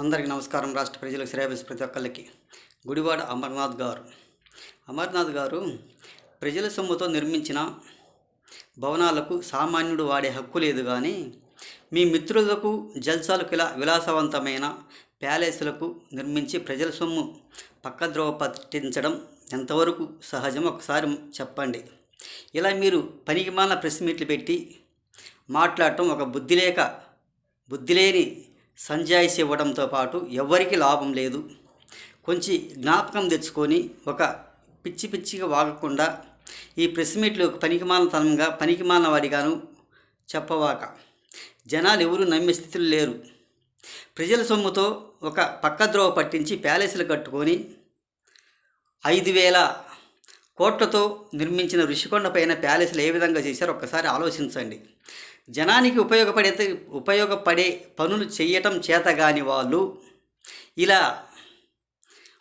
అందరికీ నమస్కారం. రాష్ట్ర ప్రజలకు శ్రేయస్సు ప్రతి ఒక్కళ్ళకి. గుడివాడ అమర్నాథ్ గారు ప్రజల సొమ్ముతో నిర్మించిన భవనాలకు సామాన్యుడు వాడే హక్కు లేదు, కానీ మీ మిత్రులకు జల్సాలకు ఇలా విలాసవంతమైన ప్యాలెస్లకు నిర్మించి ప్రజల సొమ్ము పక్కద్రోవ పట్టించడం ఎంతవరకు సహజం ఒకసారి చెప్పండి. ఇలా మీరు పనికిమాలిన ప్రెస్ మీట్లు పెట్టి మాట్లాడటం ఒక బుద్ధిలేని సంజాయిషి ఇవ్వడంతో పాటు ఎవ్వరికీ లాభం లేదు. కొంచెం జ్ఞాపకం తెచ్చుకొని ఒక పిచ్చిగా వాగకుండా ఈ ప్రెస్ మీట్లు పనికిమాలిన వాడిగాను చెప్పవాక. జనాలు ఎవరు నమ్మే స్థితిలో లేరు. ప్రజల సొమ్ముతో ఒక పక్కద్రోవ పట్టించి ప్యాలెస్లు కట్టుకొని 5,000 కోట్లతో నిర్మించిన ఋషికొండ పైన ప్యాలెస్లు ఏ విధంగా చేశారో ఒక్కసారి ఆలోచించండి. జనానికి ఉపయోగపడే పనులు చేయటం చేతగాని వాళ్ళు ఇలా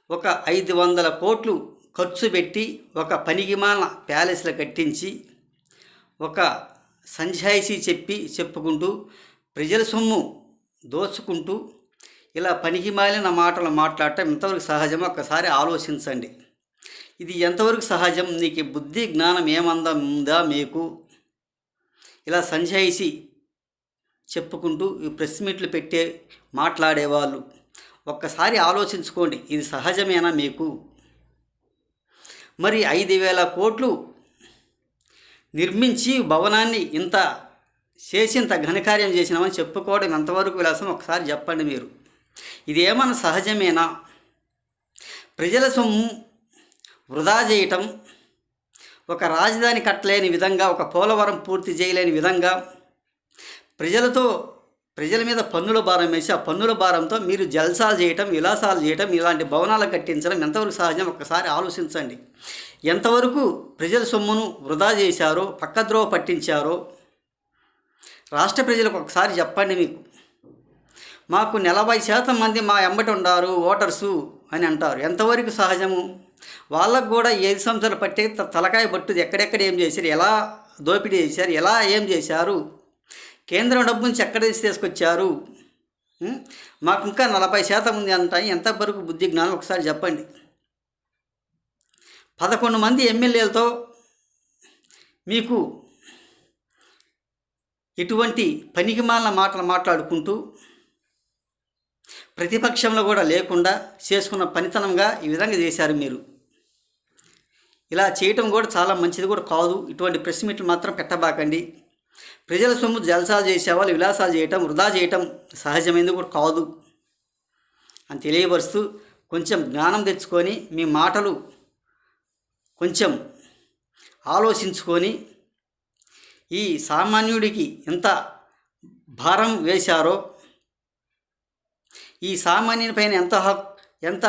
ఒక 500 కోట్లు ఖర్చు పెట్టి ఒక పనికిమాలిన ప్యాలెస్లు కట్టించి ఒక సంజాయిషీ చెప్పుకుంటూ ప్రజల సొమ్ము దోచుకుంటూ ఇలా పనికిమాలిన మాటలు మాట్లాడటం ఎంతవరకు సహజమో ఒక్కసారి ఆలోచించండి. ఇది ఎంతవరకు సహజం? నీకు బుద్ధి జ్ఞానం ఏమందా మీకు? ఇలా సంజాయిషీ చెప్పుకుంటూ ఈ ప్రెస్ మీట్లు మాట్లాడేవాళ్ళు ఒక్కసారి ఆలోచించుకోండి, ఇది సహజమేనా మీకు? మరి 5,000 కోట్లు నిర్మించి భవనాన్ని ఇంత ఘనకార్యం చేసినామని చెప్పుకోవడం ఎంతవరకు విలాసం ఒకసారి చెప్పండి మీరు. ఇది ఏమన్నా సహజమేనా? ప్రజల సొమ్ము వృధా చేయటం, ఒక రాజధాని కట్టలేని విధంగా, ఒక పోలవరం పూర్తి చేయలేని విధంగా ప్రజల మీద పన్నుల భారం వేసి ఆ పన్నుల భారంతో మీరు జల్సాలు చేయటం, విలాసాలు చేయటం, ఇలాంటి భవనాలు కట్టించడం ఎంతవరకు సహజం ఒక్కసారి ఆలోచించండి. ఎంతవరకు ప్రజల సొమ్మును వృధా చేశారో, పక్కద్రోవ పట్టించారో రాష్ట్ర ప్రజలకు ఒకసారి చెప్పండి. మాకు 40% మంది మా ఎంబటి ఉన్నారు ఓటర్సు అని అంటారు. ఎంతవరకు సహజము? వాళ్ళకు కూడా 5 సంవత్సరాలు పట్టే తలకాయ పట్టుది ఎక్కడెక్కడ ఏం చేశారు, ఎలా దోపిడీ చేశారు, ఎలా ఏం చేశారు, కేంద్రం డబ్బు నుంచి ఎక్కడ తీసుకొచ్చారు, మాకు ఇంకా 40% ఉంది అంటాయి. ఎంతవరకు బుద్ధి జ్ఞానం ఒకసారి చెప్పండి. 11 మంది ఎమ్మెల్యేలతో మీకు ఇటువంటి పనికిమాలిన మాటలు మాట్లాడుకుంటూ ప్రతిపక్షంలో కూడా లేకుండా చేసుకున్న పనితనంగా ఈ విధంగా చేశారు మీరు. ఇలా చేయటం కూడా చాలా మంచిది కూడా కాదు. ఇటువంటి ప్రెస్ మీట్లు మాత్రం పెట్టబాకండి. ప్రజల సొమ్ము జల్సాలు చేసేవాళ్ళు విలాసాలు చేయటం, వృధా చేయటం సహజమైనది కూడా కాదు అని తెలియపరుస్తూ కొంచెం జ్ఞానం తెచ్చుకొని మీ మాటలు కొంచెం ఆలోచించుకొని ఈ సామాన్యుడికి ఎంత భారం వేశారో, ఈ సామాన్యుని పైన ఎంత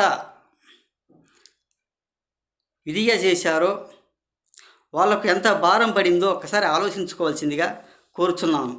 విధిగా చేశారో, వాళ్ళకు ఎంత భారం పడిందో ఒక్కసారి ఆలోచించుకోవాల్సిందిగా కోరుచున్నాను.